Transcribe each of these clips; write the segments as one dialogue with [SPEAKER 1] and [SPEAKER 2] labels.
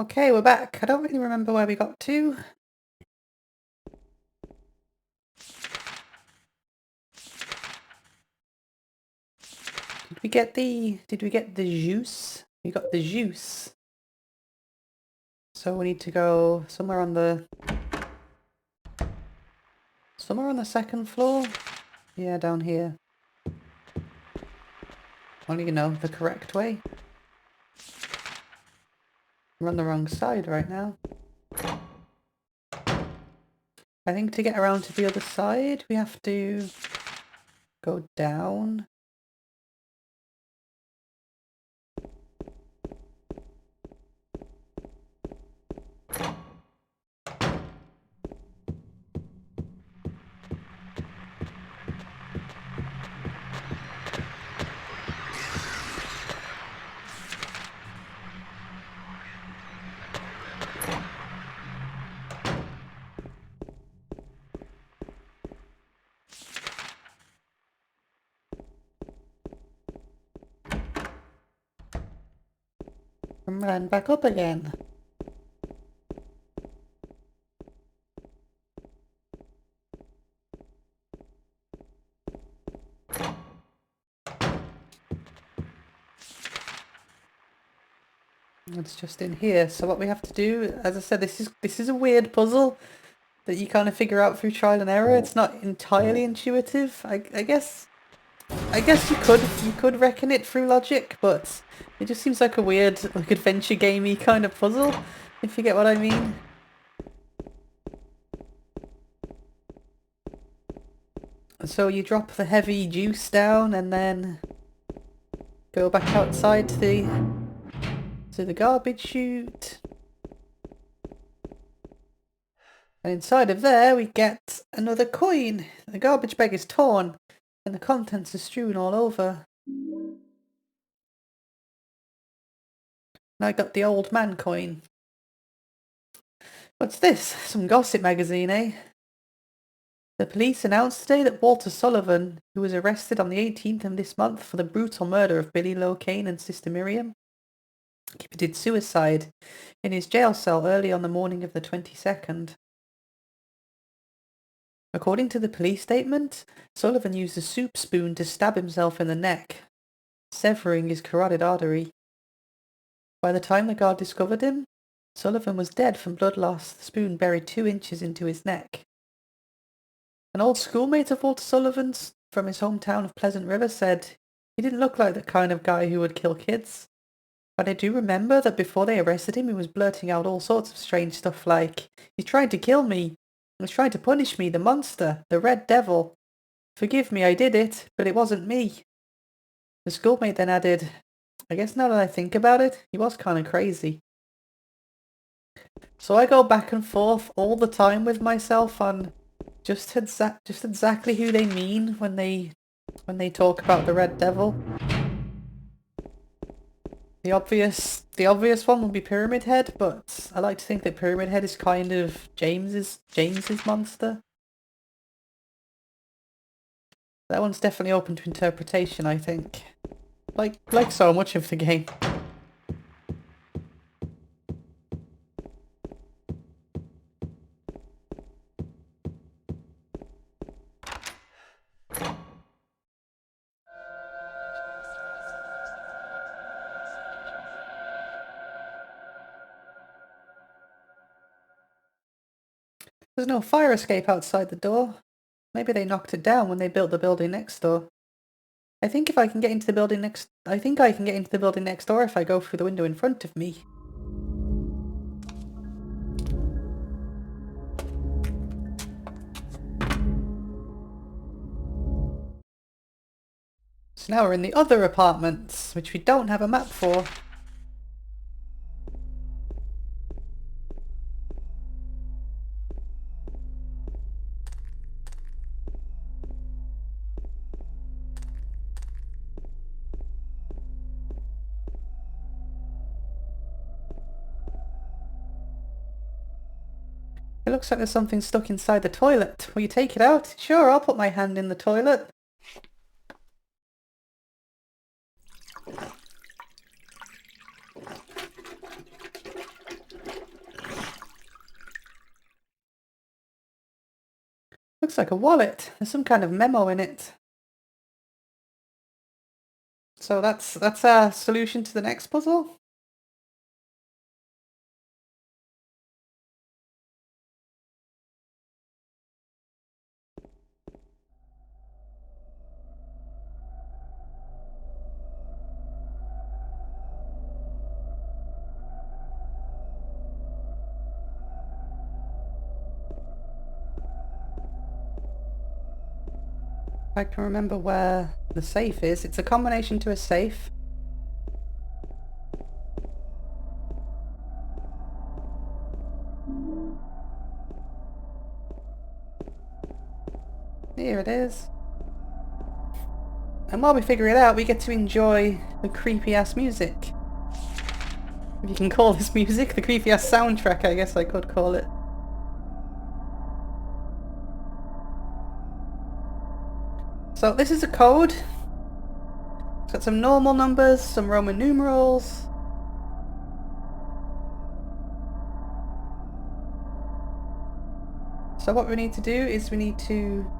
[SPEAKER 1] Okay, we're back. I don't really remember where we got to. Did we get the juice? We got the juice. So we need to go somewhere on the second floor? Yeah, down here. Only you know the correct way. We're on the wrong side right now. I think to get around to the other side, we have to go down. And run back up again. It's just in here. So what we have to do, as I said, this is a weird puzzle that you kind of figure out through trial and error. It's not entirely intuitive. I guess you could reckon it through logic, but it just seems like a weird, like, adventure gamey kind of puzzle, if you get what I mean. So you drop the heavy juice down and then go back outside to the garbage chute. And inside of there we get another coin. The garbage bag is torn and the contents are strewn all over. And I got the old man coin. What's this? Some gossip magazine, eh? The police announced today that Walter Sullivan, who was arrested on the 18th of this month for the brutal murder of Billy Locane and Sister Miriam, committed suicide in his jail cell early on the morning of the 22nd. According to the police statement, Sullivan used a soup spoon to stab himself in the neck, severing his carotid artery. By the time the guard discovered him, Sullivan was dead from blood loss, the spoon buried 2 inches into his neck. An old schoolmate of Walter Sullivan's from his hometown of Pleasant River said he didn't look like the kind of guy who would kill kids. But I do remember that before they arrested him, he was blurting out all sorts of strange stuff like, "He's trying to kill me. He's trying to punish me, the monster, the red devil. Forgive me, I did it, but it wasn't me." The schoolmate then added, "I guess now that I think about it, he was kind of crazy." So I go back and forth all the time with myself on just exactly who they mean when they talk about the Red Devil. The obvious one would be Pyramid Head, but I like to think that Pyramid Head is kind of James's monster. That one's definitely open to interpretation, I think. Like so much of the game. There's no fire escape outside the door. Maybe they knocked it down when they built the building next door. I think I can get into the building next door if I go through the window in front of me. So now we're in the other apartments, which we don't have a map for. It looks like there's something stuck inside the toilet. Will you take it out? Sure, I'll put my hand in the toilet. Looks like a wallet. There's some kind of memo in it. So that's our solution to the next puzzle. I can remember where the safe is. It's a combination to a safe. Here it is. And while we figure it out, we get to enjoy the creepy-ass music. If you can call this music, the creepy-ass soundtrack, I guess I could call it. So this is a code. It's got some normal numbers, some Roman numerals. So what we need to do is we need to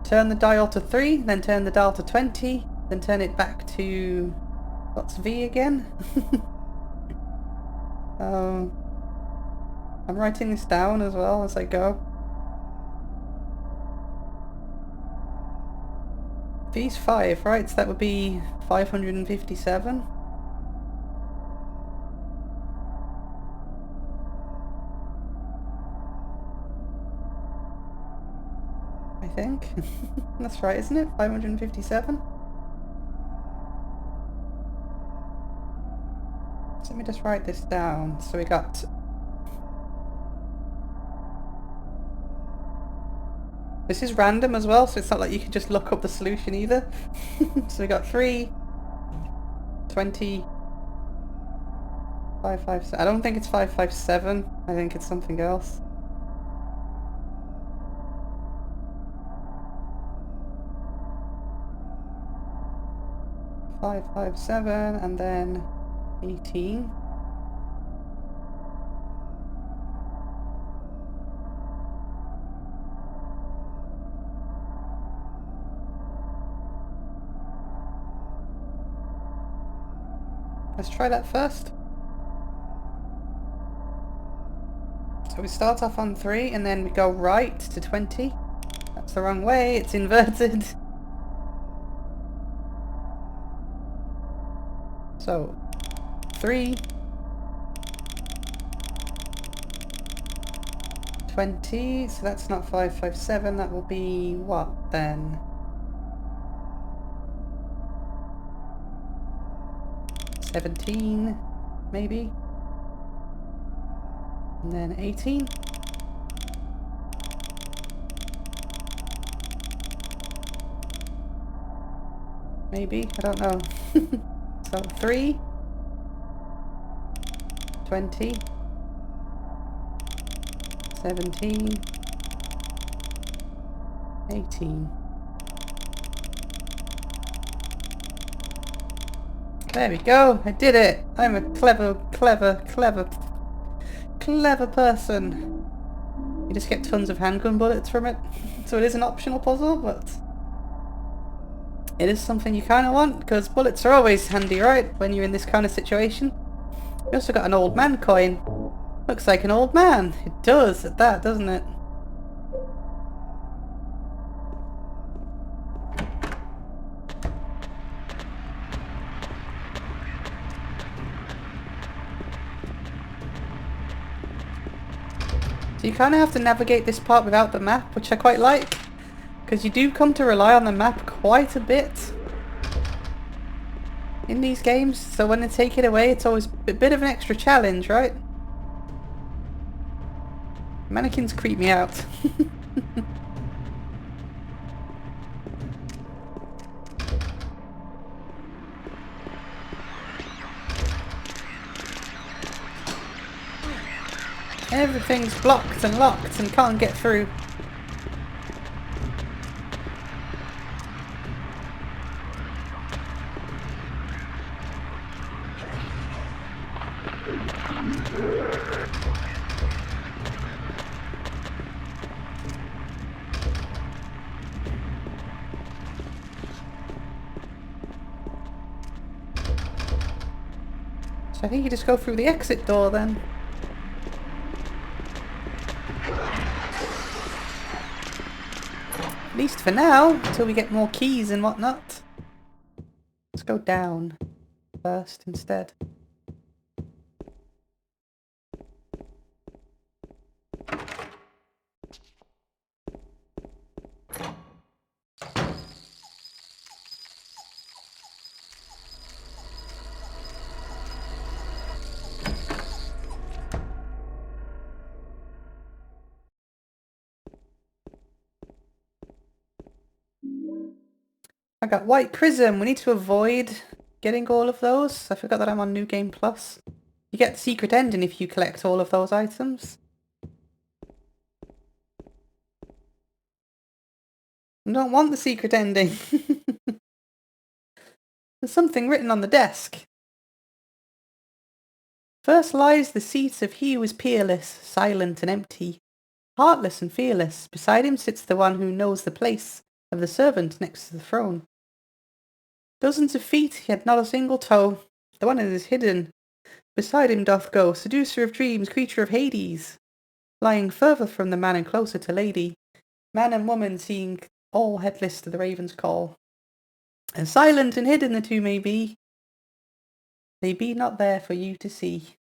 [SPEAKER 1] turn the dial to 3, then turn the dial to 20, then turn it back to... what's V again? I'm writing this down as well as I go. V's 5, right? So that would be 557. I think. That's right, isn't it? 557? So let me just write this down. So we got... This is random as well, so it's not like you can just look up the solution either. So we got 3, 20, 557. I don't think it's 557. I think it's something else. 557 and then 18. Let's try that first. So we start off on 3 and then we go right to 20. That's the wrong way, it's inverted. So 3, 20, so that's not 557, that will be what then? 17, maybe? And then 18. Maybe, I don't know. So 3, 20, 17, 18. There we go, I did it! I'm a clever person. You just get tons of handgun bullets from it. So it is an optional puzzle, but it is something you kind of want, because bullets are always handy, right? When you're in this kind of situation. We also got an old man coin. Looks like an old man. It does at that, doesn't it? So you kind of have to navigate this part without the map, which I quite like, because you do come to rely on the map quite a bit in these games, so when they take it away it's always a bit of an extra challenge, right? Mannequins creep me out. Everything's blocked and locked and can't get through. So I think you just go through the exit door then. At least for now, until we get more keys and whatnot. Let's go down first instead. I got White Prism. We need to avoid getting all of those. I forgot that I'm on New Game Plus. You get the secret ending if you collect all of those items. I don't want the secret ending. There's something written on the desk. First lies the seat of he who is peerless, silent and empty, heartless and fearless. Beside him sits the one who knows the place of the servant next to the throne. Dozens of feet, yet not a single toe. The one that is hidden. Beside him doth go, seducer of dreams, creature of Hades. Lying further from the man and closer to lady. Man and woman seeing all headless to the raven's call. And silent and hidden the two may be. They be not there for you to see.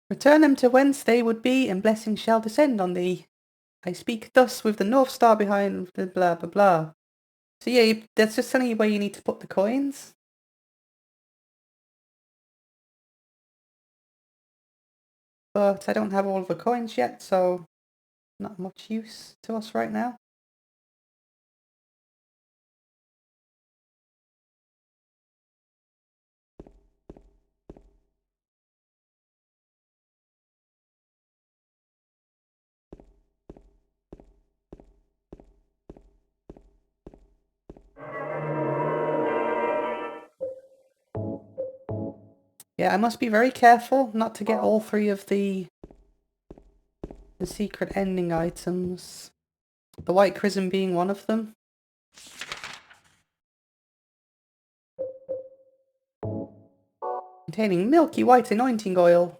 [SPEAKER 1] Return them to whence they would be, and blessings shall descend on thee. I speak thus with the North Star behind the blah blah blah. So yeah, that's just telling you where you need to put the coins. But I don't have all of the coins yet, so not much use to us right now. Yeah, I must be very careful not to get all three of the secret ending items. The White Chrism being one of them. Containing milky white anointing oil.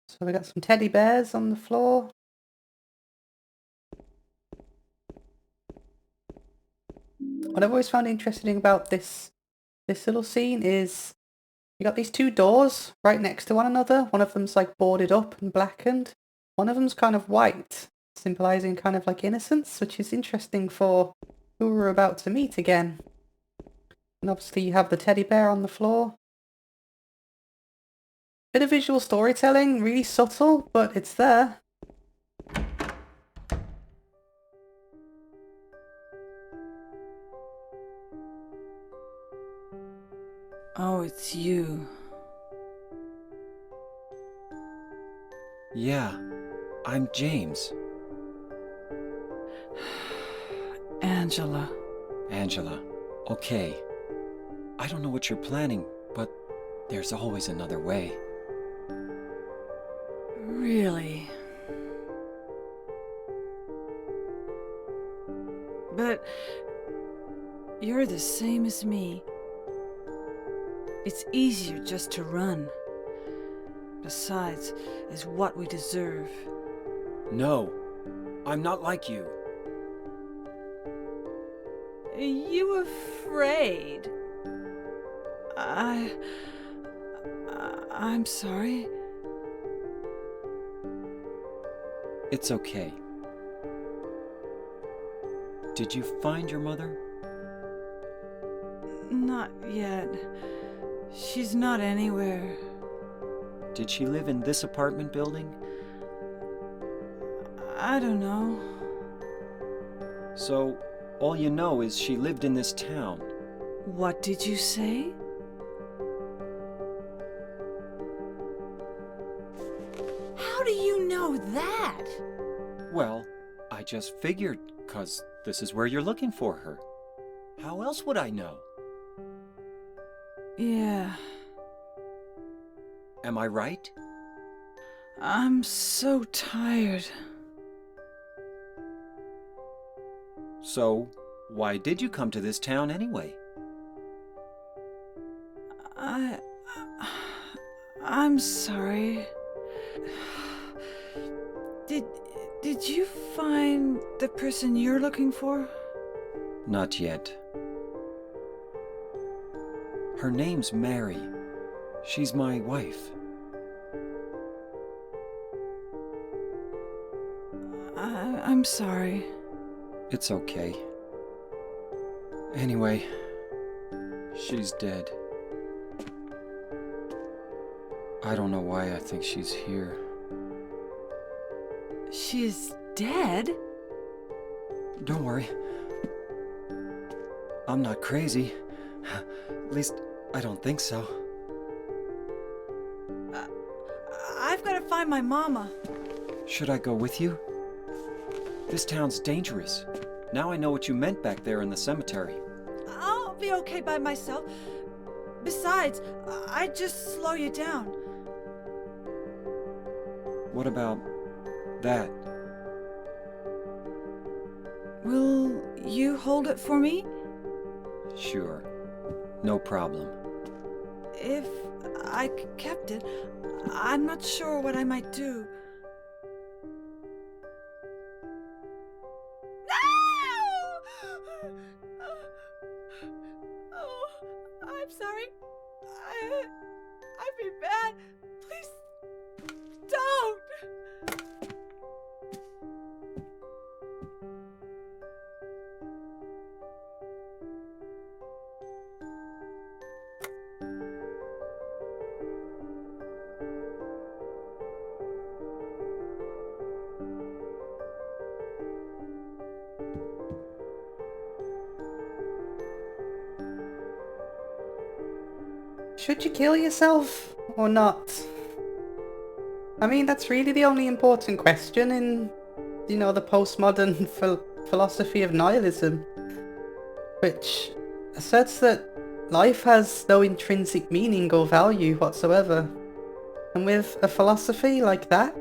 [SPEAKER 1] So we got some teddy bears on the floor. What I've always found interesting about this little scene is you got these two doors right next to one another. One of them's like boarded up and blackened. One of them's kind of white, symbolizing kind of like innocence, which is interesting for who we're about to meet again. And obviously you have the teddy bear on the floor. Bit of visual storytelling, really subtle, but it's there.
[SPEAKER 2] Oh, it's you.
[SPEAKER 3] Yeah, I'm James.
[SPEAKER 2] Angela.
[SPEAKER 3] Angela. Okay. I don't know what you're planning, but there's always another way.
[SPEAKER 2] Really? But you're the same as me. It's easier just to run. Besides, is what we deserve.
[SPEAKER 3] No, I'm not like you.
[SPEAKER 2] You afraid? I'm sorry.
[SPEAKER 3] It's okay. Did you find your mother?
[SPEAKER 2] Not yet. She's not anywhere.
[SPEAKER 3] Did she live in this apartment building?
[SPEAKER 2] I don't know.
[SPEAKER 3] So, all you know is she lived in this town.
[SPEAKER 2] What did you say? How do you know that?
[SPEAKER 3] Well, I just figured, 'cause this is where you're looking for her. How else would I know?
[SPEAKER 2] Yeah,
[SPEAKER 3] Am I right?
[SPEAKER 2] I'm so tired.
[SPEAKER 3] So, why did you come to this town anyway?
[SPEAKER 2] I... I'm sorry. Did you find the person you're looking for?
[SPEAKER 3] Not yet. Her name's Mary. She's my wife.
[SPEAKER 2] I'm sorry.
[SPEAKER 3] It's okay. Anyway, she's dead. I don't know why I think she's here.
[SPEAKER 2] She's dead?
[SPEAKER 3] Don't worry. I'm not crazy. At least, I don't think so.
[SPEAKER 2] I've got to find my mama.
[SPEAKER 3] Should I go with you? This town's dangerous. Now I know what you meant back there in the cemetery.
[SPEAKER 2] I'll be okay by myself. Besides, I'd just slow you down.
[SPEAKER 3] What about that?
[SPEAKER 2] Will you hold it for me?
[SPEAKER 3] Sure. No problem.
[SPEAKER 2] If I kept it, I'm not sure what I might do. No! Oh, I'm sorry. I've been bad. Please, don't!
[SPEAKER 1] Should you kill yourself or not? I mean, that's really the only important question in, the postmodern philosophy of nihilism, which asserts that life has no intrinsic meaning or value whatsoever. And with a philosophy like that,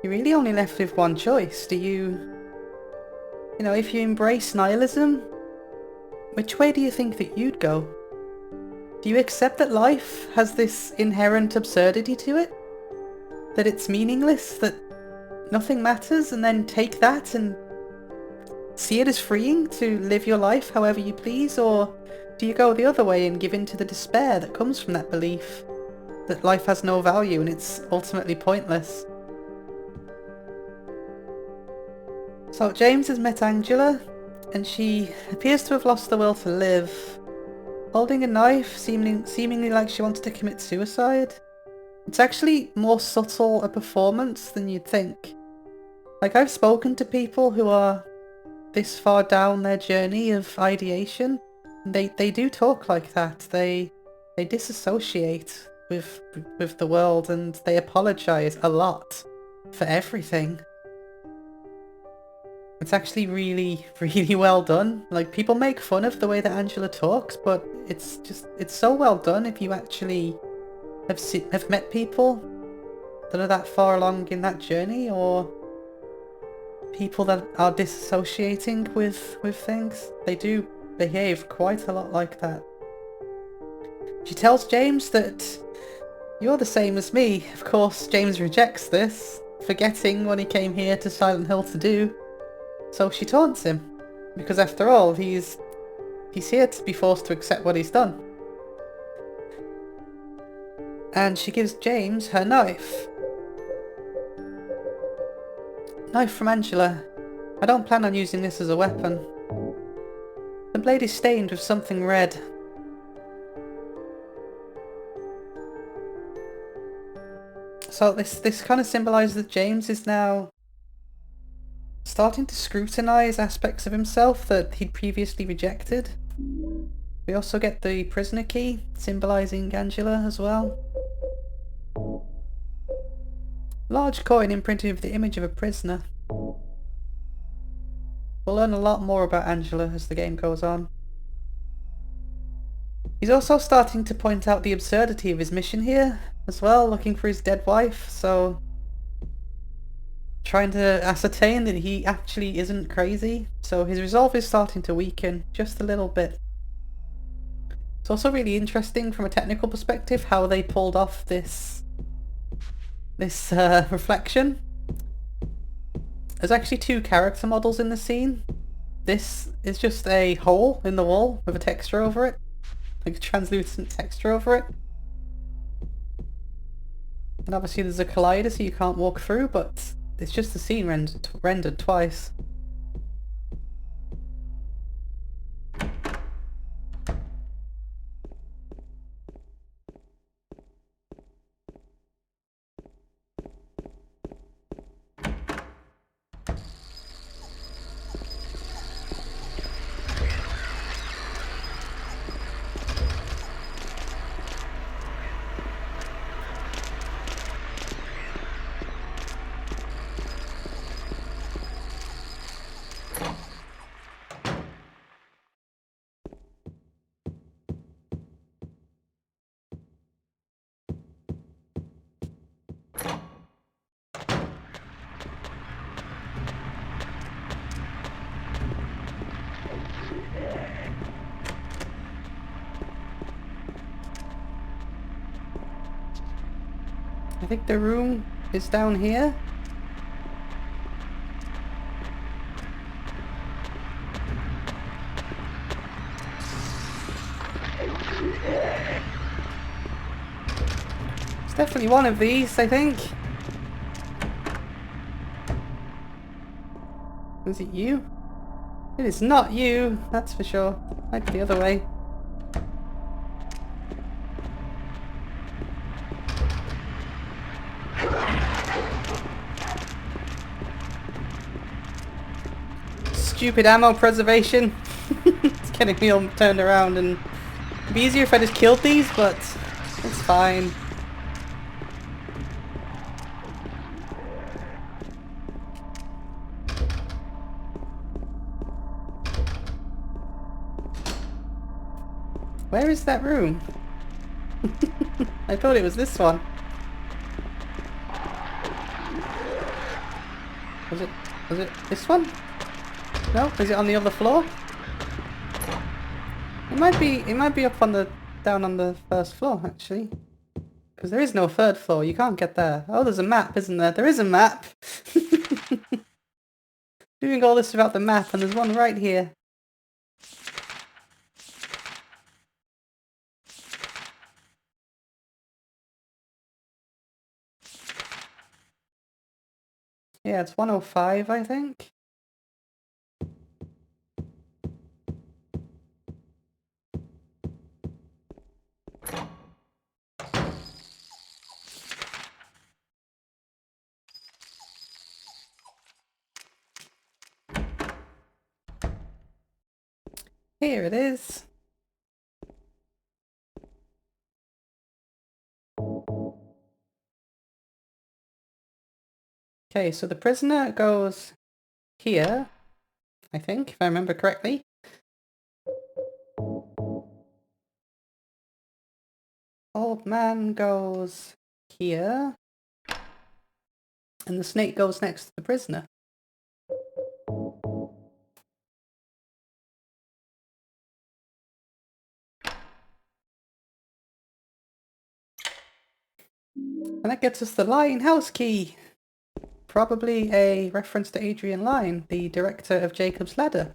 [SPEAKER 1] you're really only left with one choice. Do you, if you embrace nihilism, which way do you think that you'd go? Do you accept that life has this inherent absurdity to it? That it's meaningless, that nothing matters, and then take that and see it as freeing to live your life however you please? Or do you go the other way and give in to the despair that comes from that belief that life has no value and it's ultimately pointless? So James has met Angela, and she appears to have lost the will to live, holding a knife, seemingly like she wanted to commit suicide. It's actually more subtle a performance than you'd think. Like, I've spoken to people who are this far down their journey of ideation, and they do talk like that. They disassociate with the world, and they apologise a lot for everything. It's actually really, really well done. Like, people make fun of the way that Angela talks, but it's so well done if you actually have met people that are that far along in that journey, or people that are disassociating with things. They do behave quite a lot like that. She tells James that you're the same as me. Of course, James rejects this, forgetting what he came here to Silent Hill to do. So she taunts him, because after all, he's here to be forced to accept what he's done. And she gives James her knife. Knife from Angela. I don't plan on using this as a weapon. The blade is stained with something red. So this kind of symbolises that James is now starting to scrutinise aspects of himself that he'd previously rejected. We also get the prisoner key, symbolising Angela as well. Large coin imprinted with the image of a prisoner. We'll learn a lot more about Angela as the game goes on. He's also starting to point out the absurdity of his mission here as well, looking for his dead wife, so trying to ascertain that he actually isn't crazy. So his resolve is starting to weaken just a little bit. It's also really interesting from a technical perspective how they pulled off this reflection. There's actually two character models in the scene. This is just a hole in the wall with a texture over it, like a translucent texture over it. And obviously there's a collider so you can't walk through, but it's just the scene rendered twice. I think the room is down here. It's definitely one of these, I think. Is it you? It is not you, that's for sure. Might be the other way. Stupid ammo preservation. It's getting me all turned around, and it'd be easier if I just killed these, but it's fine. Where is that room? I thought it was this one. Was it this one? No? Is it on the other floor? It might be up on the down on the first floor actually. Because there is no third floor, you can't get there. Oh, there's a map, isn't there? There is a map! Doing all this without the map, and there's one right here. Yeah, it's 105, I think. Here it is. Okay, so the prisoner goes here, I think, if I remember correctly. Old man goes here. And the snake goes next to the prisoner. And that gets us the Lyne house key. Probably a reference to Adrian Lyne, the director of Jacob's Ladder.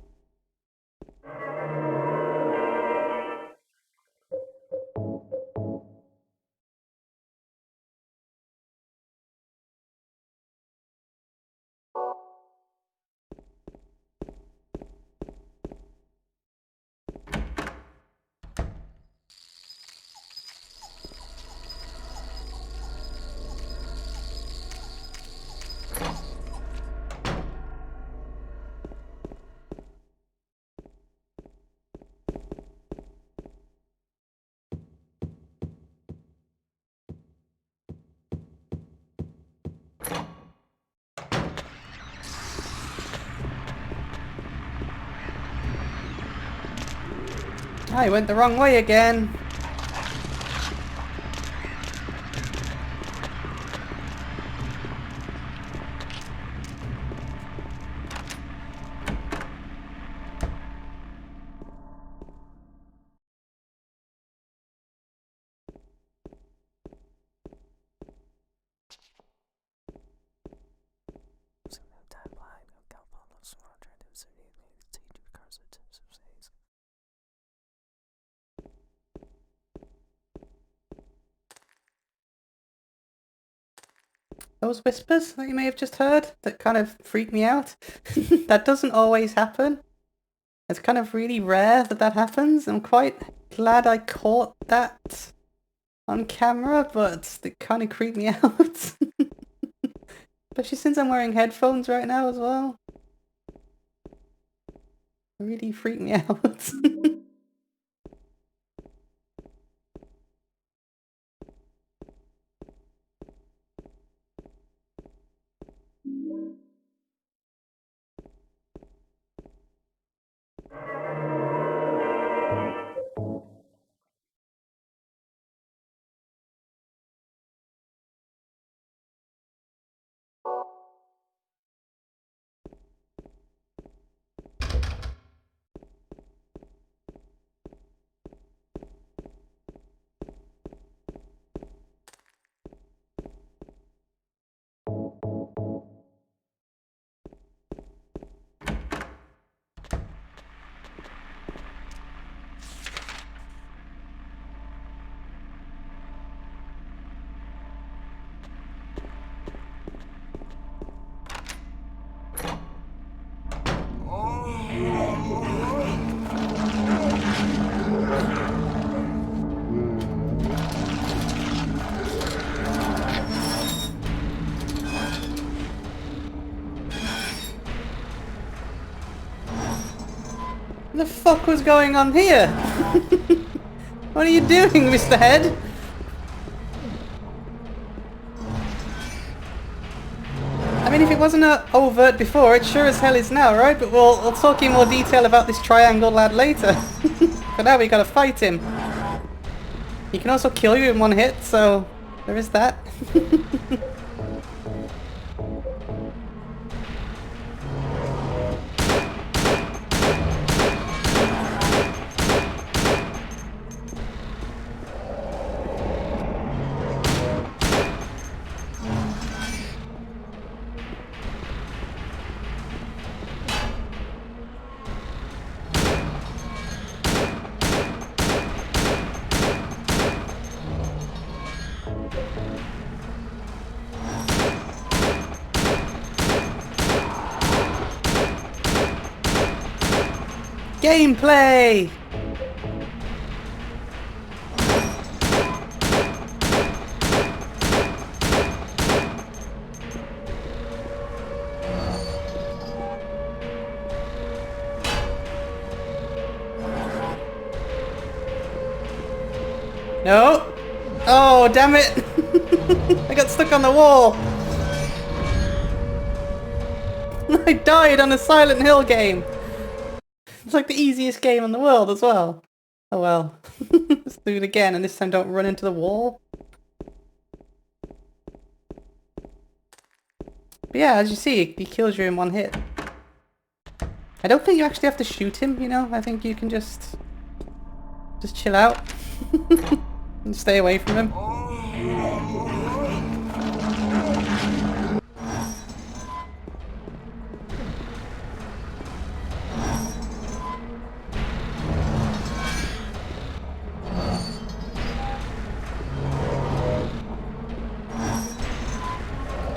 [SPEAKER 1] I went the wrong way again. Those whispers that you may have just heard that kind of freaked me out. That doesn't always happen. It's kind of really rare that that happens. I'm quite glad I caught that on camera, but it kind of creeped me out. Especially since I'm wearing headphones right now as well. It really freaked me out. What the fuck was going on here? What are you doing, Mr. Head? I mean, if it wasn't overt before, it sure as hell is now, right? But we'll talk in more detail about this triangle lad later. For now, we gotta fight him. He can also kill you in one hit, so there is that. Gameplay! No! Oh, damn it! I got stuck on the wall! I died on a Silent Hill game! It's like the easiest game in the world as well. Oh well. Let's do it again, and this time don't run into the wall. But yeah, as you see, he kills you in one hit. I don't think you actually have to shoot him, you know? I think you can just chill out. And stay away from him.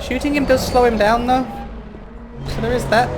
[SPEAKER 1] Shooting him does slow him down though, so there is that.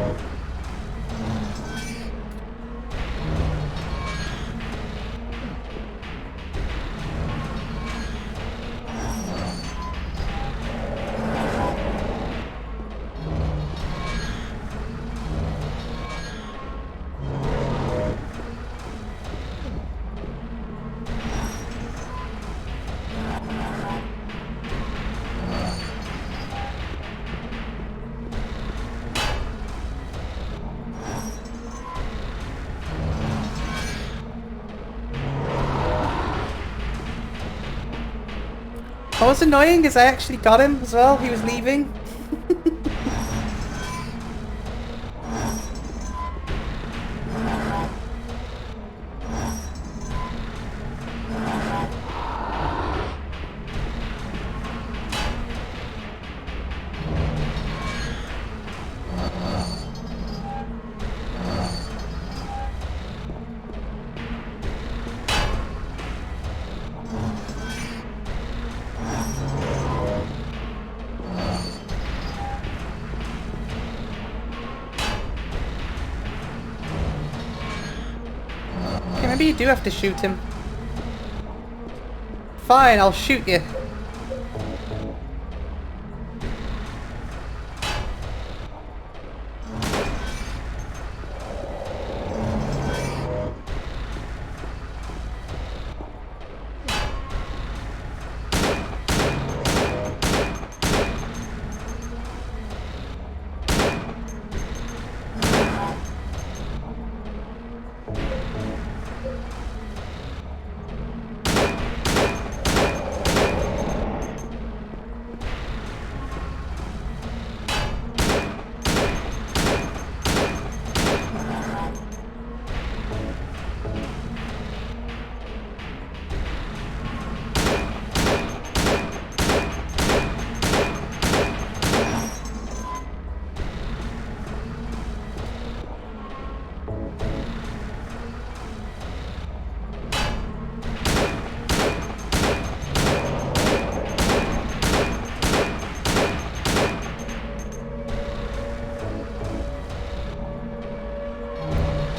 [SPEAKER 1] What was annoying is I actually got him as well. He was leaving. Maybe you do have to shoot him. Fine, I'll shoot you.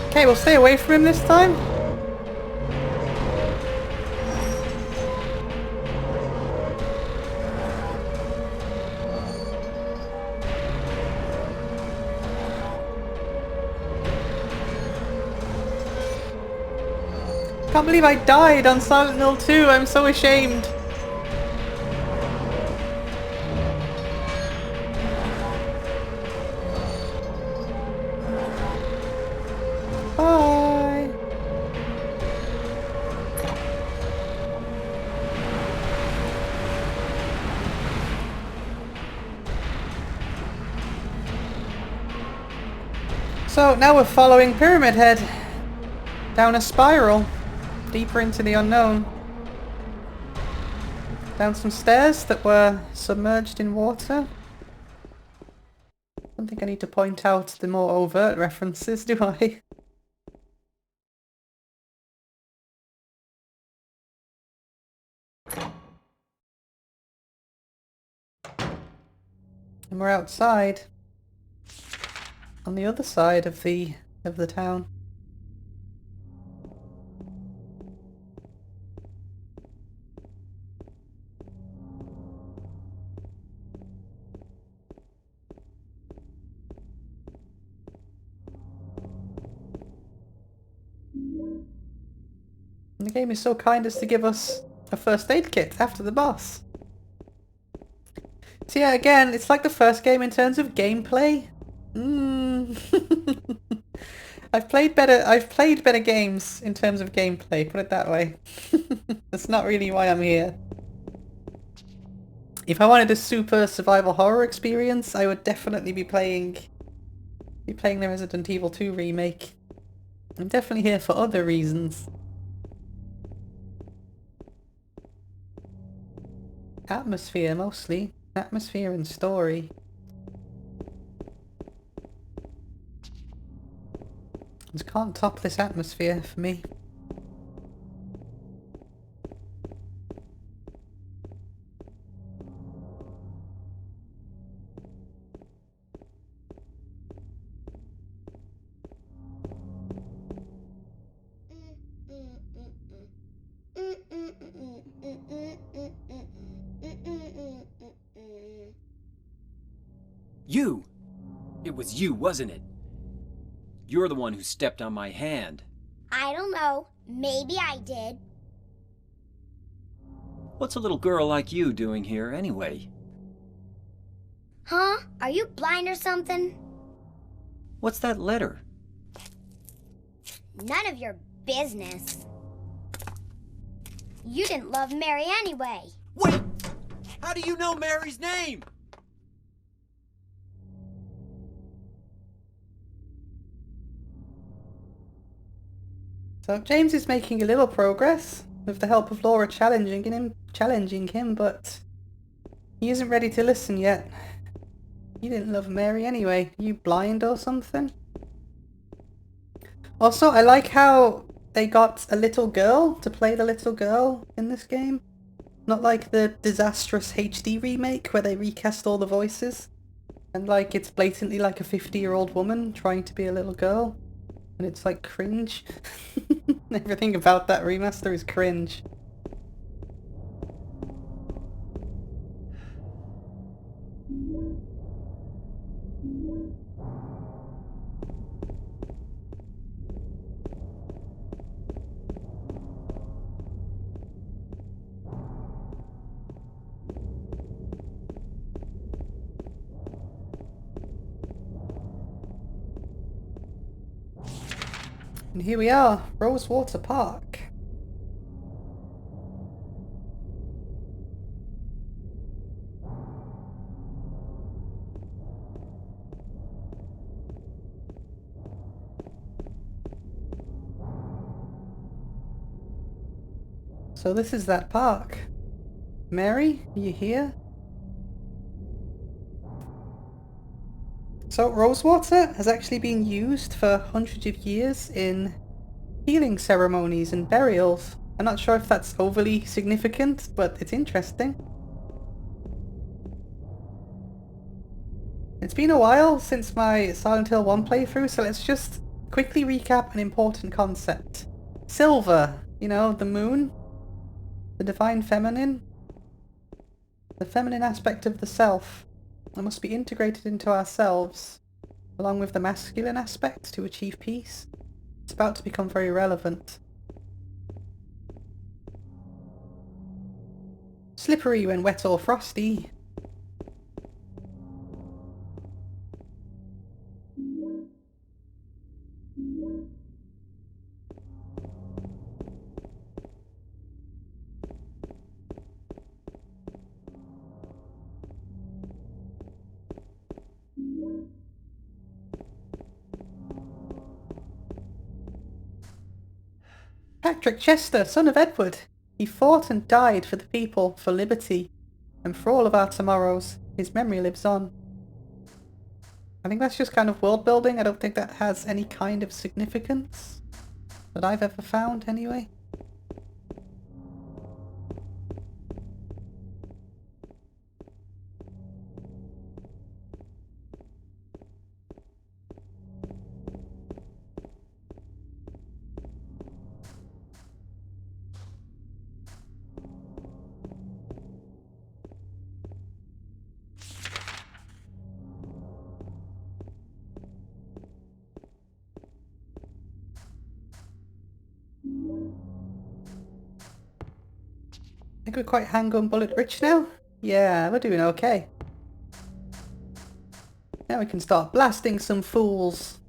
[SPEAKER 1] Okay, we'll stay away from him this time. Can't believe I died on Silent Hill 2. I'm so ashamed. Bye. So now we're following Pyramid Head down a spiral, deeper into the unknown. Down some stairs that were submerged in water. I don't think I need to point out the more overt references, do I? And we're outside. On the other side of the town. And the game is so kind as to give us a first aid kit after the boss. So yeah, again, it's like the first game in terms of gameplay. I've played better games in terms of gameplay, put it that way. That's not really why I'm here. If I wanted a super survival horror experience, I would definitely be playing the Resident Evil 2 remake. I'm definitely here for other reasons. Atmosphere, mostly. Atmosphere and story. Just can't top this atmosphere for me.
[SPEAKER 3] You! It was you, wasn't it? You're the one who stepped on my hand.
[SPEAKER 4] I don't know. Maybe I did.
[SPEAKER 3] What's a little girl like you doing here anyway?
[SPEAKER 4] Huh? Are you blind or something?
[SPEAKER 3] What's that letter?
[SPEAKER 4] None of your business. You didn't love Mary anyway.
[SPEAKER 3] Wait! How do you know Mary's name?
[SPEAKER 1] So James is making a little progress with the help of Laura challenging him, but he isn't ready to listen yet. You didn't love Mary anyway. You blind or something? Also, I like how they got a little girl to play the little girl in this game. Not like the disastrous HD remake where they recast all the voices. And like it's blatantly like a 50-year-old woman trying to be a little girl. And it's like cringe. Everything about that remaster is cringe. And here we are, Rosewater Park. So this is that park. Mary, are you here? So rosewater has actually been used for hundreds of years in healing ceremonies and burials. I'm not sure if that's overly significant, but it's interesting. It's been a while since my Silent Hill 1 playthrough, so let's just quickly recap an important concept. Silver, you know, the moon, the divine feminine, the feminine aspect of the self that must be integrated into ourselves, along with the masculine aspect to achieve peace. It's about to become very relevant. Slippery when wet or frosty. Patrick Chester, son of Edward. He fought and died for the people, for liberty, and for all of our tomorrows. His memory lives on. I think that's just kind of world building. I don't think that has any kind of significance that I've ever found, anyway. I think we're quite handgun bullet rich now. Yeah, we're doing okay. Now we can start blasting some fools.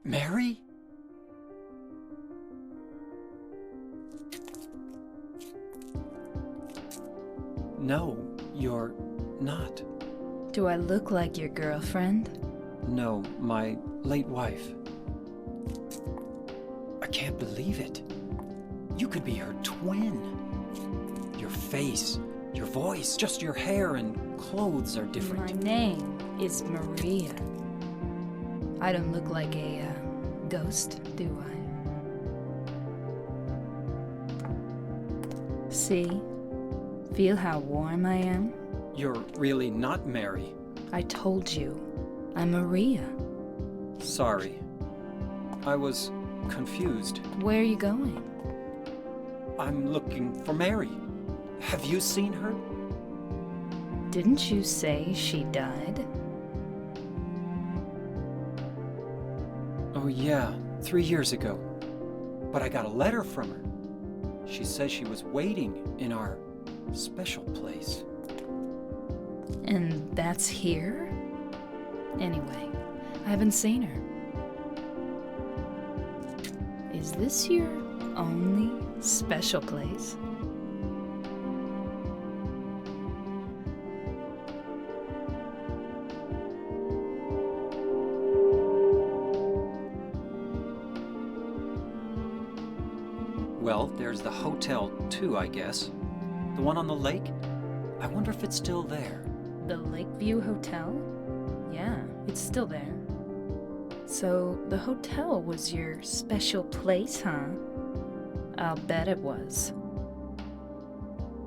[SPEAKER 3] Mary? No, you're not.
[SPEAKER 5] Do I look like your girlfriend?
[SPEAKER 3] No, my late wife. I can't believe it. You could be her twin. Your face, your voice, just your hair and clothes are different.
[SPEAKER 5] My name is Maria. I don't look like a ghost, do I? See? Feel how warm I am?
[SPEAKER 3] You're really not Mary.
[SPEAKER 5] I told you, I'm Maria.
[SPEAKER 3] Sorry. I was confused.
[SPEAKER 5] Where are you going?
[SPEAKER 3] I'm looking for Mary. Have you seen her?
[SPEAKER 5] Didn't you say she died?
[SPEAKER 3] Oh yeah, 3 years ago. But I got a letter from her. She says she was waiting in our special place.
[SPEAKER 5] And that's here? Anyway, I haven't seen her. Is this your only special place?
[SPEAKER 3] Well, there's the hotel too, I guess. The one on the lake? I wonder if it's still there.
[SPEAKER 5] The Lakeview Hotel? Yeah, it's still there. So, the hotel was your special place, huh? I'll bet it was.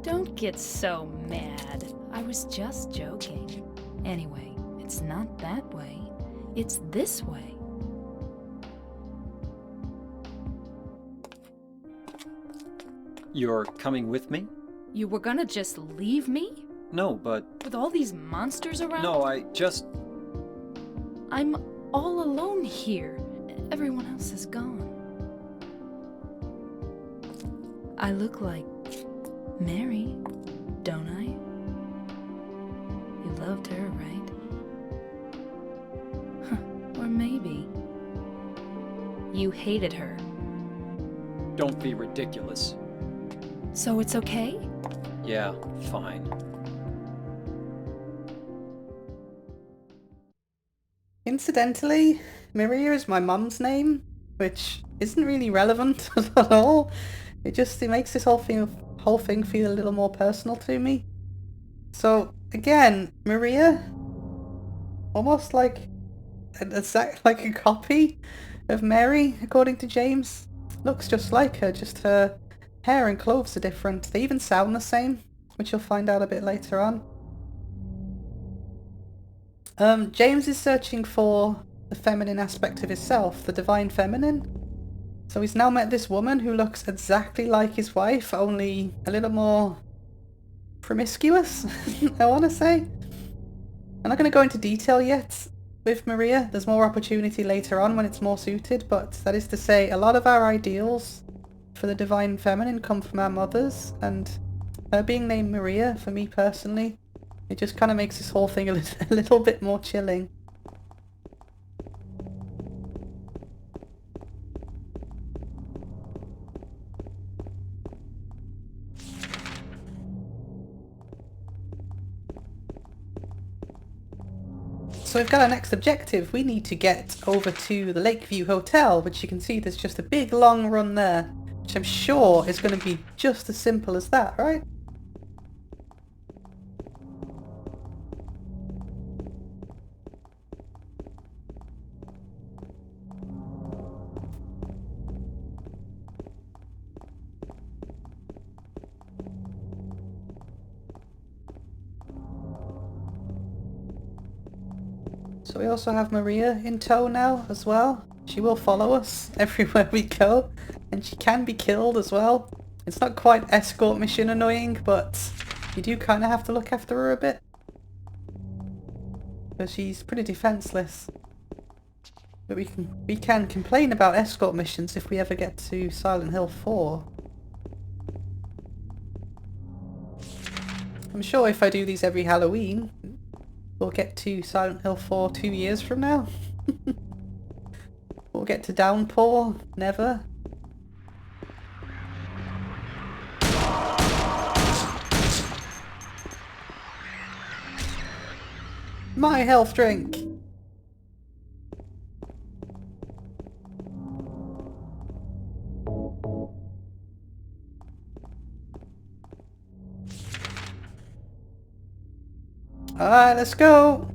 [SPEAKER 5] Don't get so mad. I was just joking. Anyway, it's not that way. It's this way.
[SPEAKER 3] You're coming with me?
[SPEAKER 5] You were gonna just leave me?
[SPEAKER 3] No, but...
[SPEAKER 5] With all these monsters around?
[SPEAKER 3] No, I just...
[SPEAKER 5] I'm all alone here. Everyone else is gone. I look like Mary, don't I? You loved her, right? Huh, or maybe you hated her.
[SPEAKER 3] Don't be ridiculous.
[SPEAKER 5] So it's okay?
[SPEAKER 3] Yeah, fine.
[SPEAKER 1] Incidentally, Maria is my mum's name, which isn't really relevant at all. It makes this whole thing feel a little more personal to me. So again, Maria, almost like a copy of Mary, according to James. Looks just like her, just her hair and clothes are different. They even sound the same, which you'll find out a bit later on. James is searching for the feminine aspect of himself, the divine feminine. So he's now met this woman who looks exactly like his wife, only a little more promiscuous, I want to say. I'm not going to go into detail yet with Maria. There's more opportunity later on when it's more suited, but that is to say, a lot of our ideals for the divine feminine come from our mothers, and her being named Maria, for me personally, it just kind of makes this whole thing a little bit more chilling. So we've got our next objective. We need to get over to the Lakeview Hotel, which you can see there's just a big long run there, which I'm sure is going to be just as simple as that, right? So we also have Maria in tow now as well. She will follow us everywhere we go, and she can be killed as well. It's not quite escort mission annoying, but you do kind of have to look after her a bit, because she's pretty defenseless. But we can complain about escort missions if we ever get to Silent Hill 4. I'm sure if I do these every Halloween, we'll get to Silent Hill 4 2 years from now. We'll get to Downpour. Never. My health drink! Alright, let's go!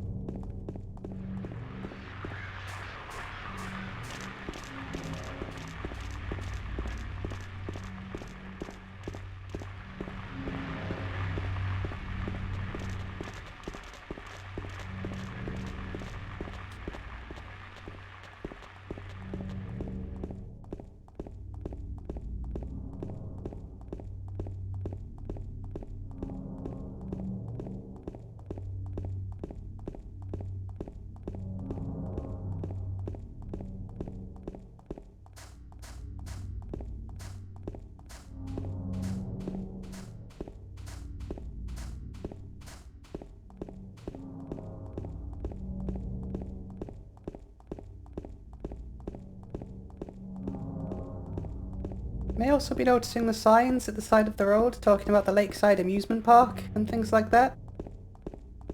[SPEAKER 1] May also be noticing the signs at the side of the road talking about the lakeside amusement park and things like that.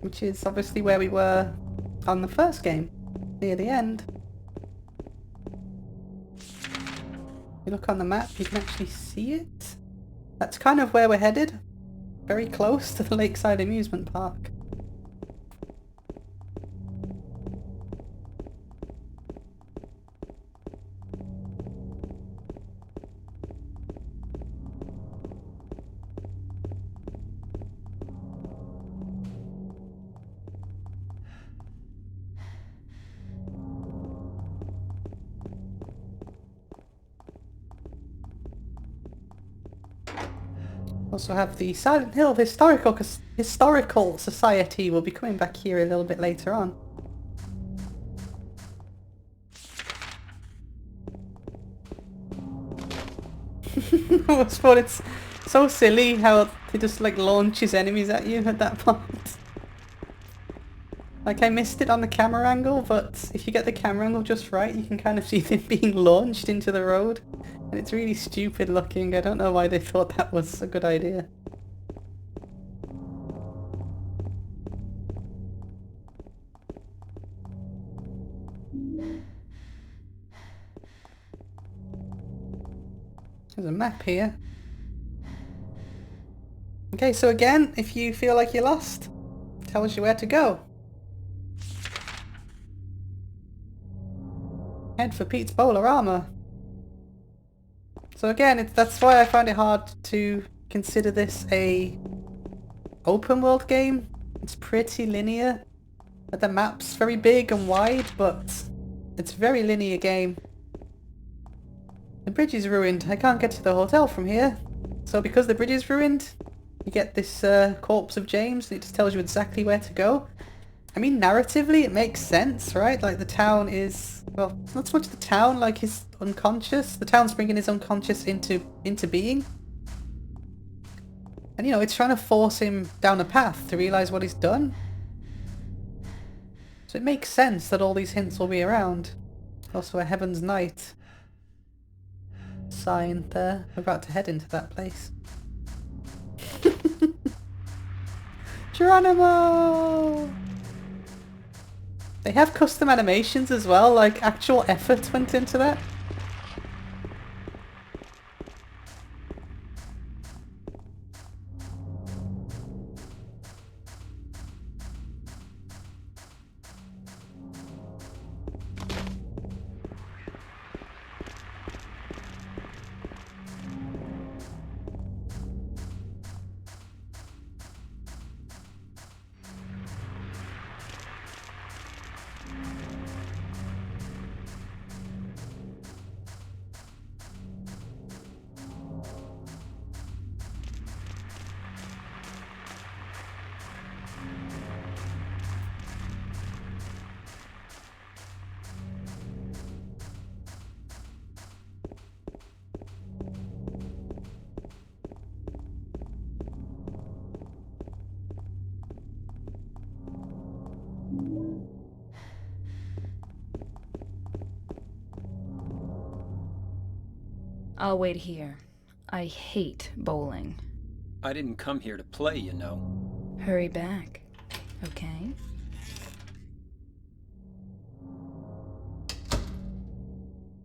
[SPEAKER 1] Which is obviously where we were on the first game, near the end. If you look on the map, you can actually see it. That's kind of where we're headed. Very close to the lakeside amusement park. Also have the Silent Hill Historical Society. Will be coming back here a little bit later on. It's so silly how he just like launches enemies at you at that point. Like I missed it on the camera angle, but if you get the camera angle just right, you can kind of see them being launched into the road. And it's really stupid looking. I don't know why they thought that was a good idea. There's a map here. Okay, so again, if you feel like you're lost, it tells you where to go. Head for Pete's bowler armor. So again, that's why I find it hard to consider this a open world game. It's pretty linear. But the map's very big and wide, but it's a very linear game. The bridge is ruined. I can't get to the hotel from here. So because the bridge is ruined, you get this corpse of James, and it just tells you exactly where to go. I mean, narratively, it makes sense, right? Like, the town is... Well, not so much the town, like, he's unconscious. The town's bringing his unconscious into being. And, you know, it's trying to force him down a path to realise what he's done. So it makes sense that all these hints will be around. Also a Heaven's Knight sign there. We're about to head into that place. Geronimo! They have custom animations as well, like actual effort went into that.
[SPEAKER 5] I'll wait here. I hate bowling.
[SPEAKER 3] I didn't come here to play, you know.
[SPEAKER 5] Hurry back, okay?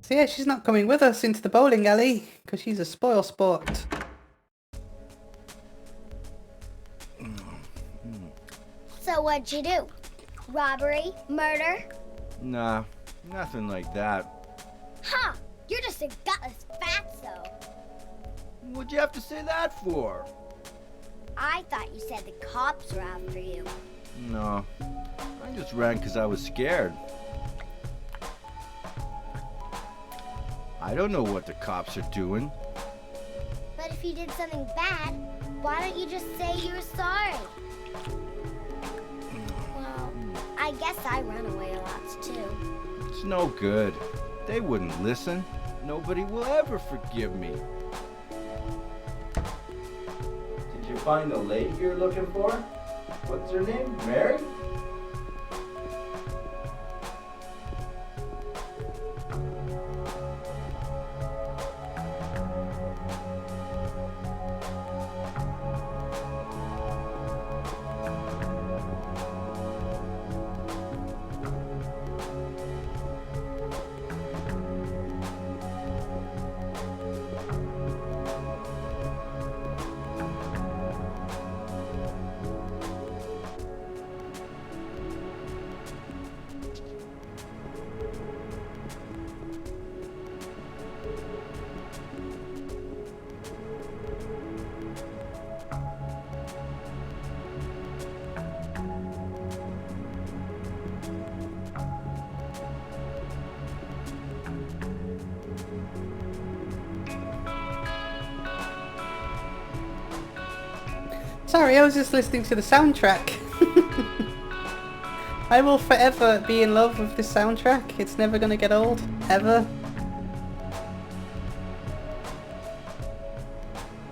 [SPEAKER 1] So yeah, she's not coming with us into the bowling alley, because she's a spoil sport.
[SPEAKER 4] So what'd you do? Robbery? Murder?
[SPEAKER 6] Nah, nothing like that.
[SPEAKER 4] Huh! You're just a gutless fatso.
[SPEAKER 6] What'd you have to say that for?
[SPEAKER 4] I thought you said the cops were after you.
[SPEAKER 6] No, I just ran because I was scared. I don't know what the cops are doing.
[SPEAKER 4] But if you did something bad, why don't you just say you were sorry? Well, I guess I run away a lot too.
[SPEAKER 6] It's no good. They wouldn't listen. Nobody will ever forgive me. Did you find the lady you're looking for? What's her name? Mary?
[SPEAKER 1] Sorry, I was just listening to the soundtrack. I will forever be in love with this soundtrack. It's never gonna get old. Ever.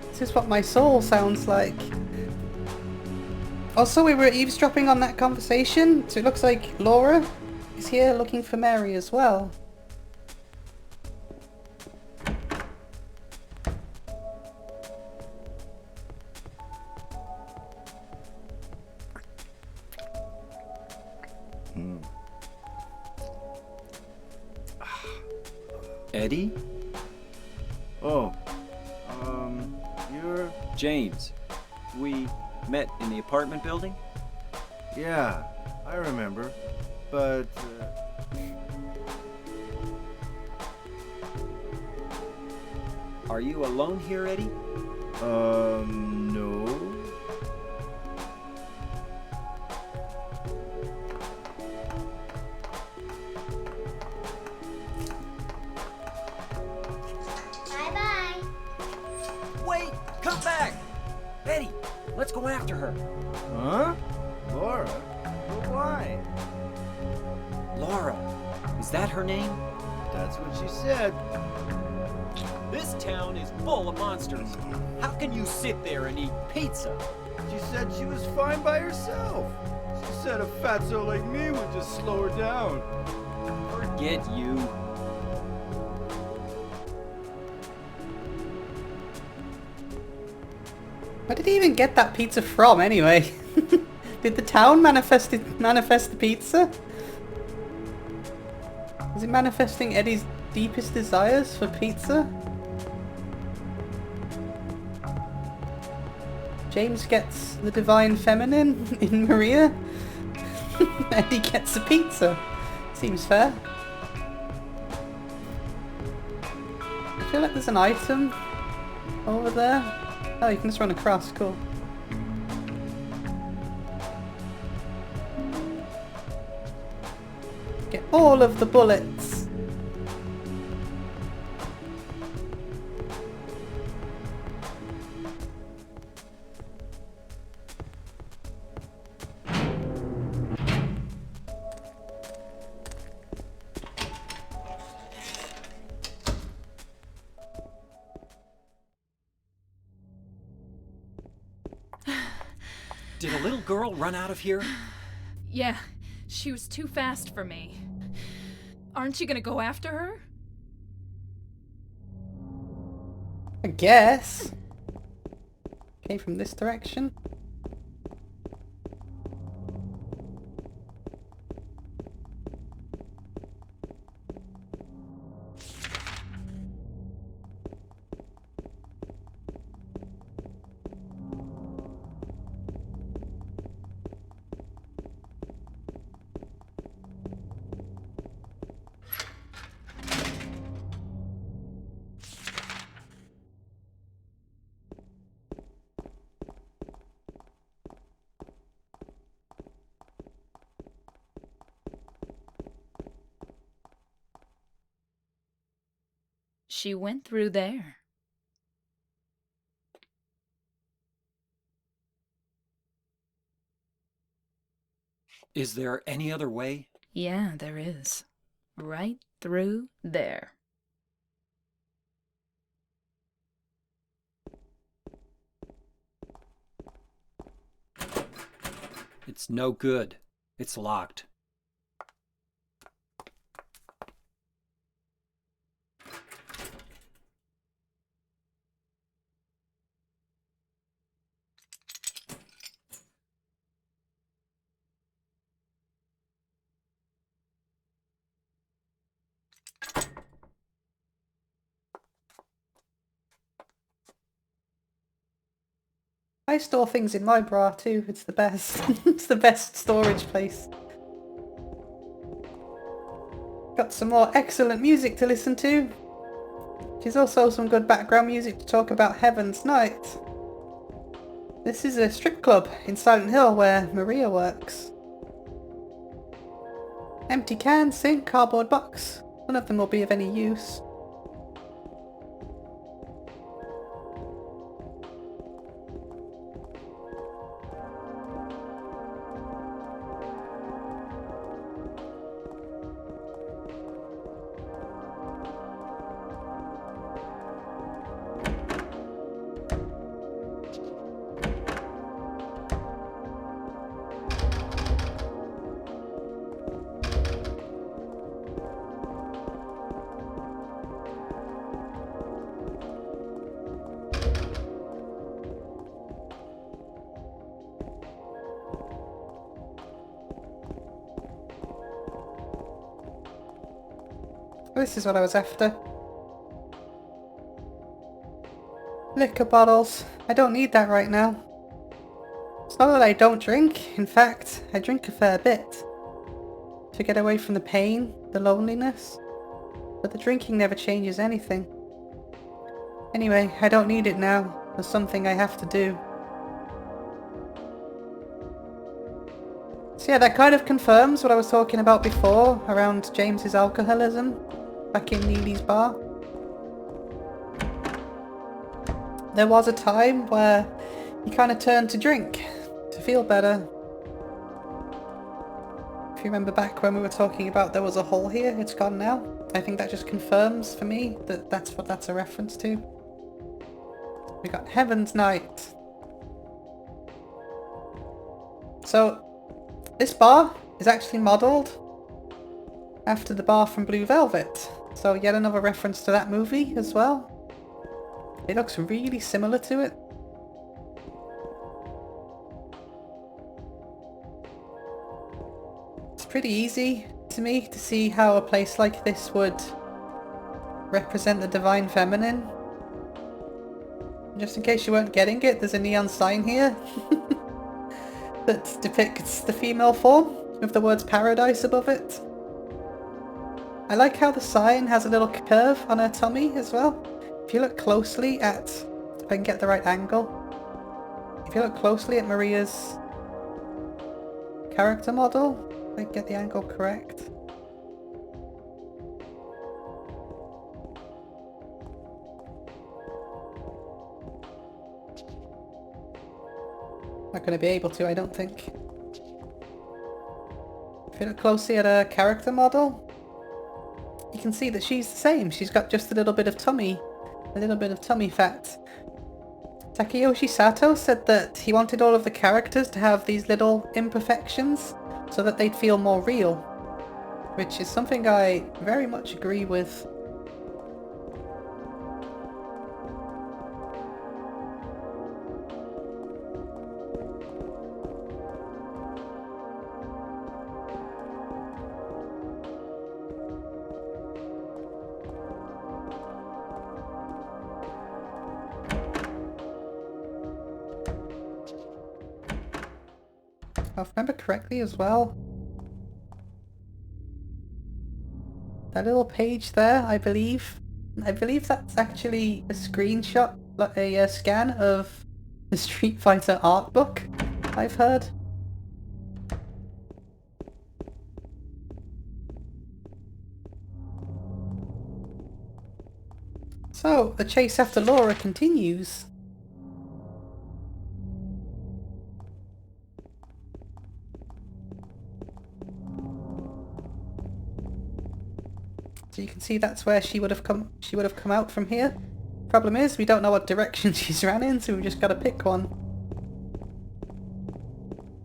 [SPEAKER 1] This is what my soul sounds like. Also, we were eavesdropping on that conversation, so it looks like Laura is here looking for Mary as well.
[SPEAKER 3] Eddie?
[SPEAKER 6] Oh, you're...
[SPEAKER 3] James. We met in the apartment building?
[SPEAKER 6] Yeah, I remember. But,
[SPEAKER 3] Are you alone here, Eddie?
[SPEAKER 6] no.
[SPEAKER 4] Bye-bye.
[SPEAKER 3] Wait! Come back! Eddie, let's go after her.
[SPEAKER 6] Huh? Laura? But why?
[SPEAKER 3] Laura. Is that her name?
[SPEAKER 6] That's what she said.
[SPEAKER 3] This town is full of monsters. How can you sit there and eat pizza?
[SPEAKER 6] She said she was fine by herself. She said a fatso like me would just slow her down.
[SPEAKER 3] Forget you.
[SPEAKER 1] Where did he even get that pizza from, anyway? Did the town manifest the pizza? Is it manifesting Eddie's deepest desires for pizza? James gets the divine feminine in Maria. Eddie gets a pizza. Seems fair. I feel like there's an item over there. Oh, you can just run across. Cool. Get all of the bullets.
[SPEAKER 3] Did a little girl run out of here?
[SPEAKER 5] Yeah, she was too fast for me. Aren't you gonna go after her?
[SPEAKER 1] I guess. Came from this direction.
[SPEAKER 5] She went through there.
[SPEAKER 3] Is there any other way?
[SPEAKER 5] Yeah, there is. Right through there.
[SPEAKER 3] It's no good. It's locked.
[SPEAKER 1] I store things in my bra too. It's the best. It's the best storage place. Got some more excellent music to listen to. Which is also some good background music to talk about Heaven's Night. This is a strip club in Silent Hill where Maria works. Empty can, sink, cardboard box. None of them will be of any use. This is what I was after. Liquor bottles. I don't need that right now. It's not that I don't drink. In fact, I drink a fair bit. To get away from the pain, the loneliness. But the drinking never changes anything. Anyway, I don't need it now. There's something I have to do. So yeah, that kind of confirms what I was talking about before around James's alcoholism back in Neely's bar. There was a time where he kind of turned to drink to feel better. If you remember back when we were talking about there was a hole here, it's gone now. I think that just confirms for me that that's what that's a reference to. We got Heaven's Night. So, this bar is actually modelled after the bar from Blue Velvet. So yet another reference to that movie as well. It looks really similar to it. It's pretty easy to me to see how a place like this would represent the divine feminine. Just in case you weren't getting it, there's a neon sign here that depicts the female form with the words paradise above it. I like how the sign has a little curve on her tummy as well. If you look closely at, if I can get the right angle, if you look closely at Maria's character model, if I can get the angle correct. Not going to be able to, I don't think. If you look closely at her character model, you can see that she's the same. She's got just a little bit of tummy fat. Takayoshi Sato said that he wanted all of the characters to have these little imperfections so that they'd feel more real, which is something I very much agree with. If I remember correctly as well, that little page there, I believe that's actually a screenshot, like a scan of the Street Fighter art book, I've heard. So, the chase after Laura continues. So you can see that's where she would have come out from here. Problem is, we don't know what direction she's ran in, so we've just got to pick one.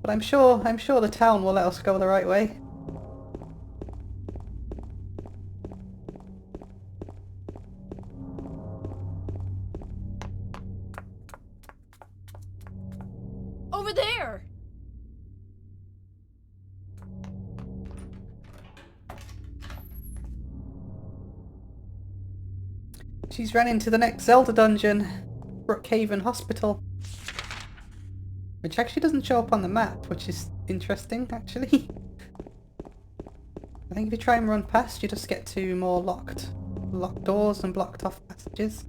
[SPEAKER 1] But I'm sure the town will let us go the right way.
[SPEAKER 2] Over there!
[SPEAKER 1] She's ran into the next Zelda dungeon, Brookhaven Hospital. Which actually doesn't show up on the map, which is interesting, actually. I think if you try and run past, you just get to more locked doors and blocked off passages.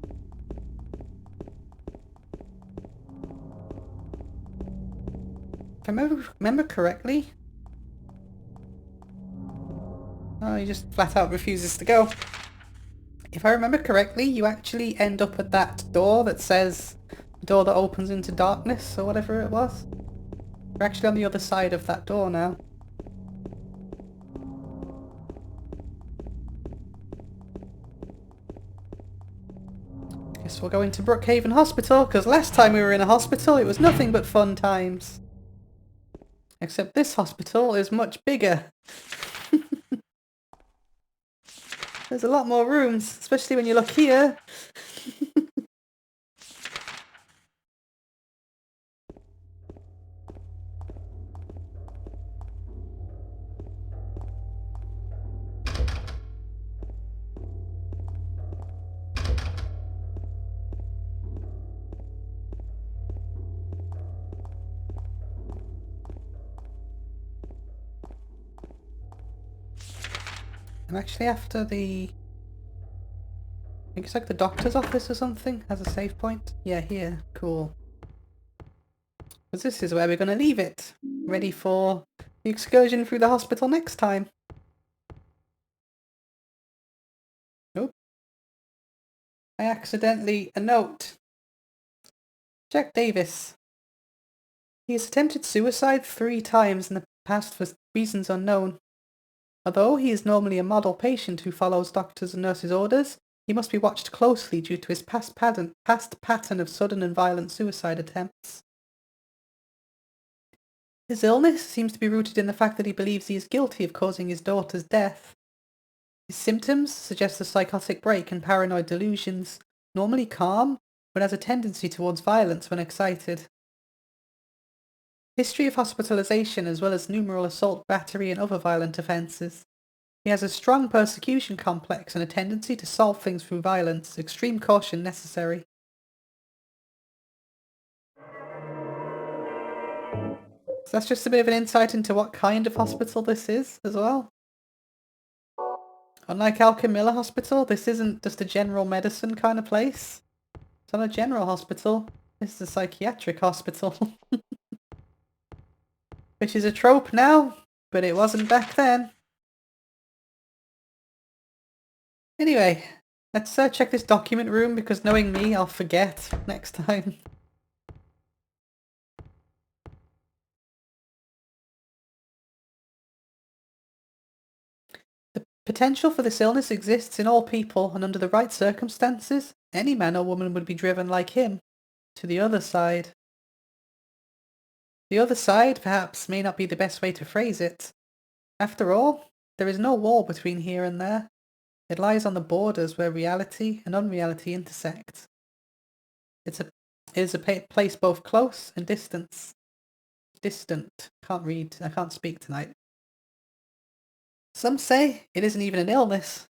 [SPEAKER 1] If I remember correctly... Oh, he just flat out refuses to go. If I remember correctly, you actually end up at that door that says door that opens into darkness, or whatever it was. We're actually on the other side of that door now. Guess we'll go into Brookhaven Hospital, because last time we were in a hospital it was nothing but fun times. Except this hospital is much bigger. There's a lot more rooms, especially when you look here. I'm actually after the... I think it's like the doctor's office or something, has a save point. Yeah, here. Cool. Because this is where we're going to leave it. Ready for the excursion through the hospital next time. Nope. I accidentally... A note. Jack Davis. He has attempted suicide 3 times in the past for reasons unknown. Although he is normally a model patient who follows doctors' and nurses' orders, he must be watched closely due to his past pattern of sudden and violent suicide attempts. His illness seems to be rooted in the fact that he believes he is guilty of causing his daughter's death. His symptoms suggest a psychotic break and paranoid delusions, normally calm, but has a tendency towards violence when excited. History of hospitalization as well as numerous assault, battery and other violent offences. He has a strong persecution complex and a tendency to solve things through violence, extreme caution necessary. So that's just a bit of an insight into what kind of hospital this is as well. Unlike Alkin Miller Hospital, this isn't just a general medicine kind of place. It's not a general hospital, this is a psychiatric hospital. Which is a trope now, but it wasn't back then. Anyway, let's check this document room because knowing me, I'll forget next time. The potential for this illness exists in all people, and under the right circumstances, any man or woman would be driven like him to the other side. The other side, perhaps, may not be the best way to phrase it. After all, there is no wall between here and there. It lies on the borders where reality and unreality intersect. It is a place both close and distant. Can't read, I can't speak tonight. Some say it isn't even an illness.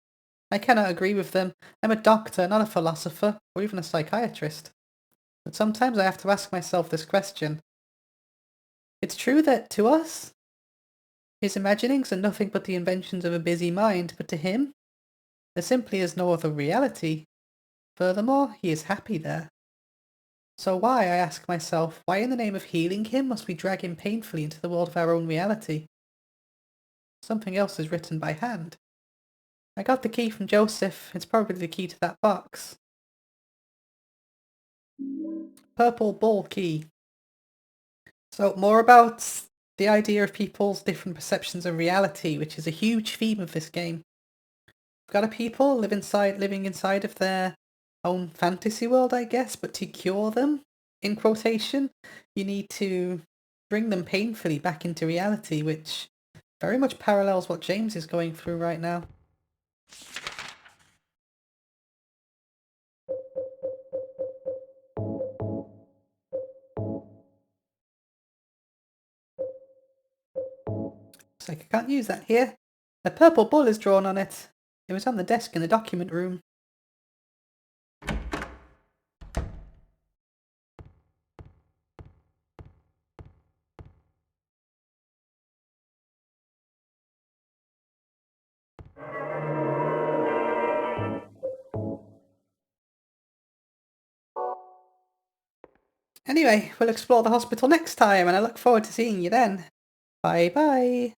[SPEAKER 1] I cannot agree with them. I'm a doctor, not a philosopher, or even a psychiatrist. But sometimes I have to ask myself this question. It's true that, to us, his imaginings are nothing but the inventions of a busy mind, but to him, there simply is no other reality. Furthermore, he is happy there. So why, I ask myself, why in the name of healing him must we drag him painfully into the world of our own reality? Something else is written by hand. I got the key from Joseph. It's probably the key to that box. Purple ball key. So more about the idea of people's different perceptions of reality, which is a huge theme of this game. We've got a people living inside of their own fantasy world, I guess, but to cure them, in quotation, you need to bring them painfully back into reality, which very much parallels what James is going through right now. Looks like I can't use that here. A purple bull is drawn on it. It was on the desk in the document room. Anyway, we'll explore the hospital next time, and I look forward to seeing you then. Bye bye.